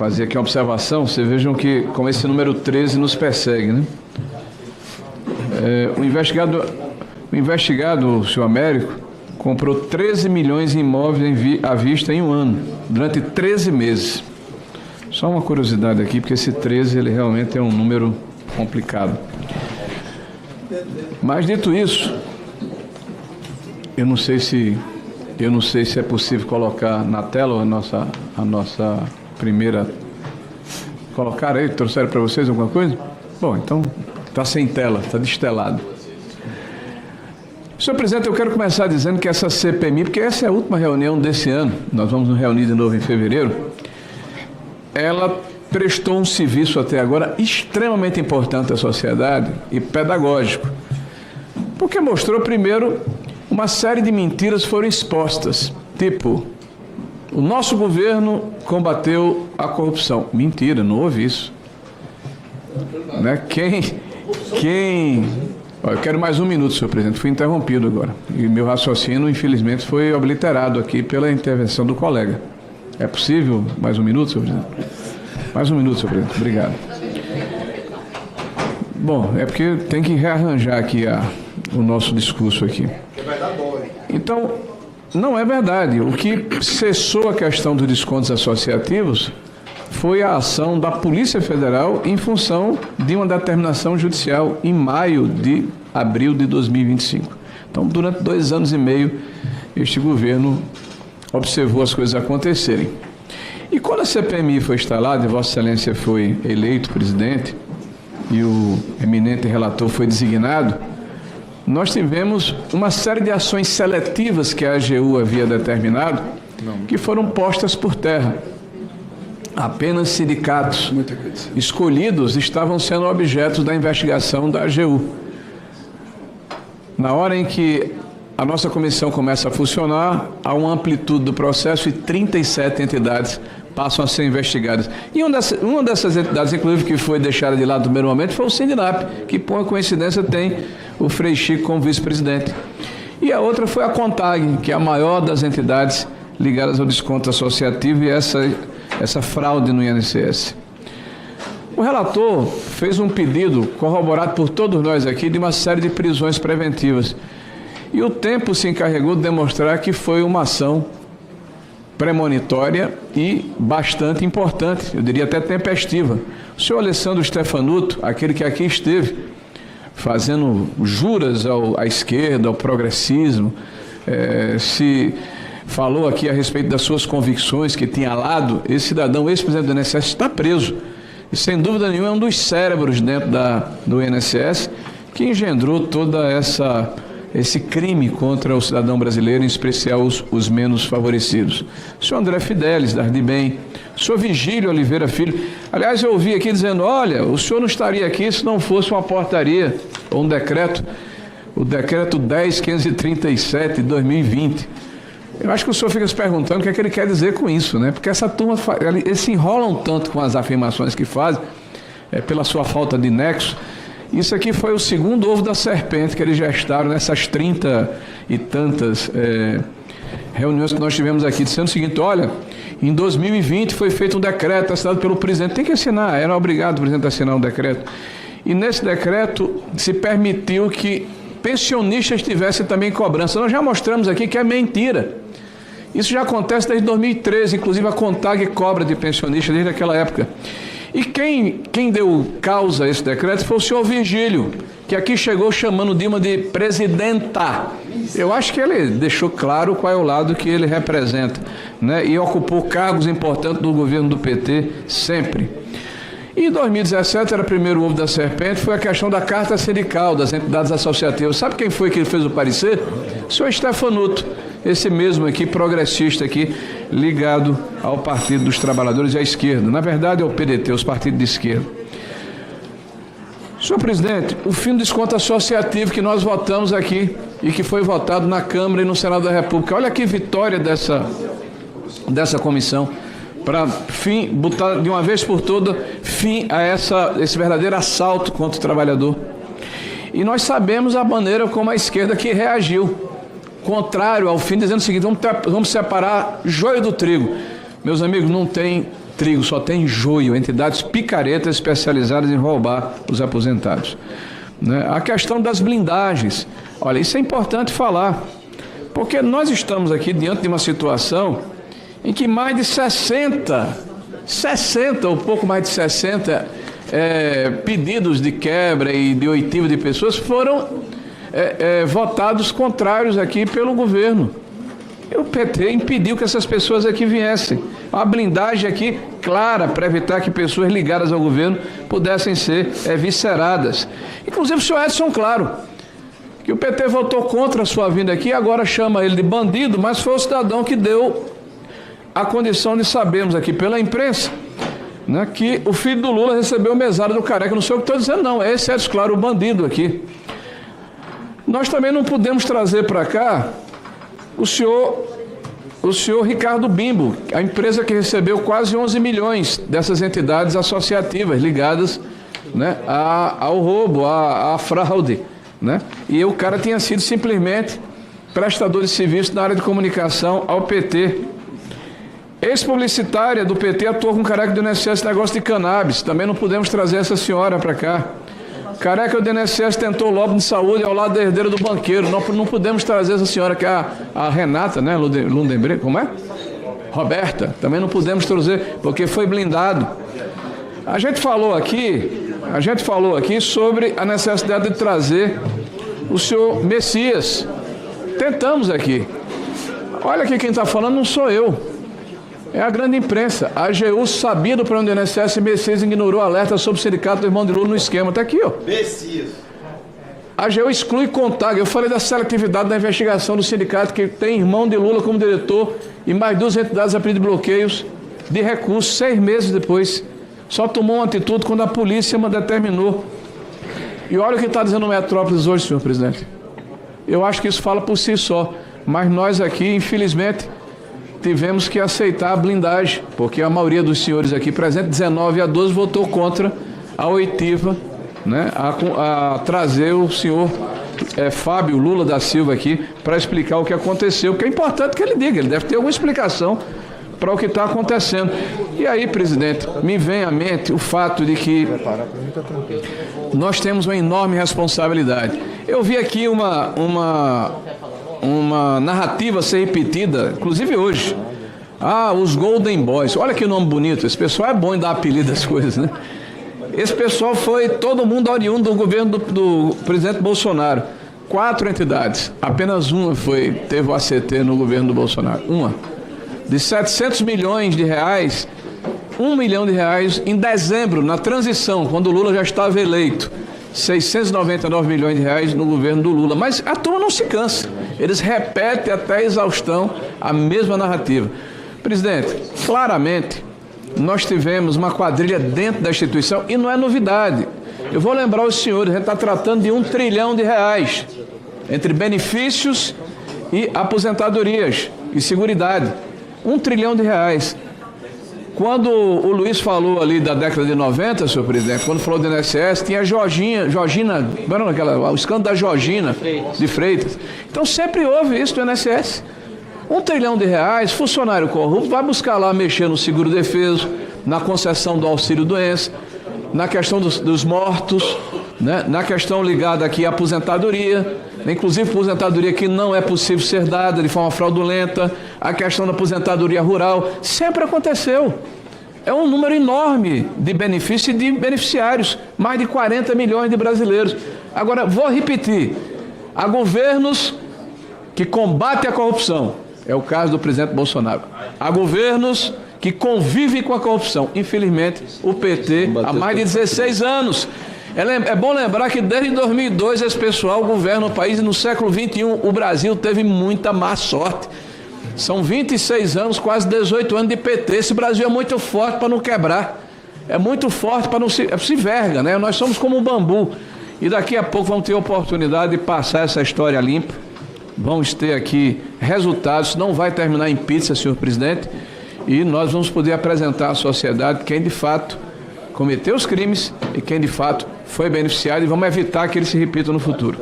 fazer aqui uma observação. Vocês vejam que como esse número 13 nos persegue, né? O investigado, o senhor Américo, comprou 13 milhões em imóveis à vista em um ano, durante 13 meses. Só uma curiosidade aqui, porque esse 13 ele realmente é um número complicado. Mas dito isso, eu não sei se é possível colocar na tela a nossa primeira. Colocaram aí? Trouxeram para vocês alguma coisa? Bom, então está sem tela, está destelado. Senhor presidente, eu quero começar dizendo que essa CPMI, porque essa é a última reunião desse ano, nós vamos nos reunir de novo em fevereiro, ela prestou um serviço até agora extremamente importante à sociedade e pedagógico, porque mostrou, primeiro, uma série de mentiras foram expostas, tipo, o nosso governo combateu a corrupção. Mentira, não houve isso. Né? Eu quero mais um minuto, senhor presidente. Fui interrompido agora. E meu raciocínio, infelizmente, foi obliterado aqui pela intervenção do colega. É possível mais um minuto, senhor presidente? Mais um minuto, senhor presidente. Obrigado. Bom, é porque tem que rearranjar aqui o nosso discurso aqui. Então, não é verdade. O que cessou a questão dos descontos associativos foi a ação da Polícia Federal em função de uma determinação judicial em abril de 2025. Então, durante 2 anos e meio, este governo observou as coisas acontecerem. E quando a CPMI foi instalada, e Vossa Excelência foi eleito presidente, e o eminente relator foi designado, nós tivemos uma série de ações seletivas que a AGU havia determinado, que foram postas por terra. Apenas sindicatos escolhidos estavam sendo objetos da investigação da AGU. Na hora em que a nossa comissão começa a funcionar, há uma amplitude do processo e 37 entidades passam a ser investigadas. E uma dessas entidades, inclusive, que foi deixada de lado no primeiro momento, foi o Sindinap, que, por uma coincidência, tem o Frei Chico como vice-presidente. E a outra foi a CONTAG, que é a maior das entidades ligadas ao desconto associativo e essa fraude no INSS. O relator fez um pedido, corroborado por todos nós aqui, de uma série de prisões preventivas. E o tempo se encarregou de demonstrar que foi uma ação premonitória e bastante importante, eu diria até tempestiva. O senhor Alessandro Stefanuto, aquele que aqui esteve, fazendo juras à esquerda, ao progressismo, se falou aqui a respeito das suas convicções que tinha lado, esse cidadão, ex-presidente do INSS, está preso. E, sem dúvida nenhuma, é um dos cérebros dentro do INSS que engendrou toda esse crime contra o cidadão brasileiro, em especial os menos favorecidos. O senhor André Fidelis, da Ardibem, o senhor Vigílio Oliveira Filho. Aliás, eu ouvi aqui dizendo, olha, o senhor não estaria aqui se não fosse uma portaria ou um decreto, o decreto 10.537 de 2020. Eu acho que o senhor fica se perguntando o que é que ele quer dizer com isso, né? Porque essa turma, eles se enrolam tanto com as afirmações que fazem, pela sua falta de nexo. Isso aqui foi o segundo ovo da serpente que eles gestaram nessas 30 e tantas reuniões que nós tivemos aqui, dizendo o seguinte, olha, em 2020 foi feito um decreto assinado pelo presidente, tem que assinar, era obrigado o presidente a assinar um decreto. E nesse decreto se permitiu que pensionistas tivessem também cobrança. Nós já mostramos aqui que é mentira. Isso já acontece desde 2013, inclusive a CONTAG cobra de pensionistas desde aquela época. E quem deu causa a esse decreto foi o senhor Virgílio, que aqui chegou chamando Dilma de presidenta. Eu acho que ele deixou claro qual é o lado que ele representa, né? E ocupou cargos importantes do governo do PT sempre. E em 2017, era o primeiro ovo da serpente, foi a questão da carta sindical, das entidades associativas. Sabe quem foi que fez o parecer? O senhor Stefanuto, esse mesmo aqui, progressista aqui, ligado ao Partido dos Trabalhadores e à esquerda. Na verdade, é o PDT, os partidos de esquerda. Senhor presidente, o fim do desconto associativo que nós votamos aqui e que foi votado na Câmara e no Senado da República. Olha que vitória dessa comissão, para botar de uma vez por todas fim a esse verdadeiro assalto contra o trabalhador. E nós sabemos a maneira como a esquerda que reagiu, contrário ao fim, dizendo o seguinte, vamos separar joio do trigo. Meus amigos, não tem trigo, só tem joio, entidades picaretas especializadas em roubar os aposentados. Né? A questão das blindagens, olha, isso é importante falar, porque nós estamos aqui diante de uma situação em que mais de 60 ou pouco mais de 60 pedidos de quebra e de oitiva de pessoas foram votados contrários aqui pelo governo. E o PT impediu que essas pessoas aqui viessem. A blindagem aqui clara para evitar que pessoas ligadas ao governo pudessem ser visceradas. Inclusive o senhor Edson Claro, que o PT votou contra a sua vinda aqui, agora chama ele de bandido, mas foi o cidadão que deu a condição de sabermos aqui pela imprensa, né, que o filho do Lula recebeu mesada do Careca. Não sei o que estou dizendo, não. É esse Edson Claro, o bandido aqui. Nós também não podemos trazer para cá o senhor Ricardo Bimbo, a empresa que recebeu quase 11 milhões dessas entidades associativas ligadas, né, ao roubo, à fraude. Né? E o cara tinha sido simplesmente prestador de serviço na área de comunicação ao PT. Ex-publicitária do PT atuou com Careca do INSS negócio de cannabis. Também não podemos trazer essa senhora para cá. Careca do INSS tentou lobby de saúde ao lado da herdeira do banqueiro. Não podemos trazer essa senhora, que é a Renata, né? Lundenberg, como é? Roberta. Também não podemos trazer, porque foi blindado. A gente falou aqui sobre a necessidade de trazer o senhor Messias. Tentamos aqui. Olha aqui, quem está falando não sou eu. É a grande imprensa. A AGU sabia do plano do INSS e Messias ignorou o alerta sobre o sindicato do irmão de Lula no esquema. Está aqui, ó. Messias. A AGU exclui CONTAG. Eu falei da seletividade da investigação do sindicato, que tem irmão de Lula como diretor e mais 2 entidades a pedir bloqueios de recursos 6 meses depois. Só tomou uma atitude quando a polícia determinou. E olha o que está dizendo o Metrópolis hoje, senhor presidente. Eu acho que isso fala por si só. Mas nós aqui, infelizmente, tivemos que aceitar a blindagem, porque a maioria dos senhores aqui presentes, 19-12, votou contra a oitiva, né, a trazer o senhor Fábio Lula da Silva aqui para explicar o que aconteceu, porque é importante que ele diga, ele deve ter alguma explicação para o que está acontecendo. E aí, presidente, me vem à mente o fato de que nós temos uma enorme responsabilidade. Eu vi aqui uma narrativa ser repetida, inclusive hoje. Os Golden Boys. Olha que nome bonito. Esse pessoal é bom em dar apelido às coisas, né? Esse pessoal foi todo mundo oriundo do governo do presidente Bolsonaro. 4 entidades. Apenas uma teve o ACT no governo do Bolsonaro. Uma. De 700 milhões de reais, 1 milhão de reais em dezembro, na transição, quando o Lula já estava eleito. 699 milhões de reais no governo do Lula. Mas a turma não se cansa. Eles repetem até a exaustão a mesma narrativa. Presidente, claramente, nós tivemos uma quadrilha dentro da instituição e não é novidade. Eu vou lembrar os senhores, a gente está tratando de 1 trilhão de reais entre benefícios e aposentadorias e seguridade. 1 trilhão de reais. Quando o Luiz falou ali da década de 90, senhor presidente, quando falou do INSS, tinha a Georgina, o escândalo da Georgina de Freitas. Então sempre houve isso do INSS. 1 trilhão de reais, funcionário corrupto vai buscar lá mexer no seguro-defeso, na concessão do auxílio-doença, na questão dos mortos, né? Na questão ligada aqui à aposentadoria, inclusive aposentadoria que não é possível ser dada de forma fraudulenta, a questão da aposentadoria rural, sempre aconteceu. É um número enorme de benefícios e de beneficiários, mais de 40 milhões de brasileiros. Agora, vou repetir, há governos que combatem a corrupção, é o caso do presidente Bolsonaro. Há governos que convivem com a corrupção. Infelizmente, o PT, há mais de 16 anos. É bom lembrar que desde 2002 esse pessoal governa o país e no século XXI o Brasil teve muita má sorte. São 26 anos, quase 18 anos de PT. Esse Brasil é muito forte para não quebrar. É muito forte para não se verga, né? Nós somos como um bambu. E daqui a pouco vamos ter a oportunidade de passar essa história limpa. Vamos ter aqui resultados. Não vai terminar em pizza, senhor presidente. E nós vamos poder apresentar à sociedade quem de fato cometeu os crimes e quem de fato foi beneficiado, e vamos evitar que eles se repitam no futuro.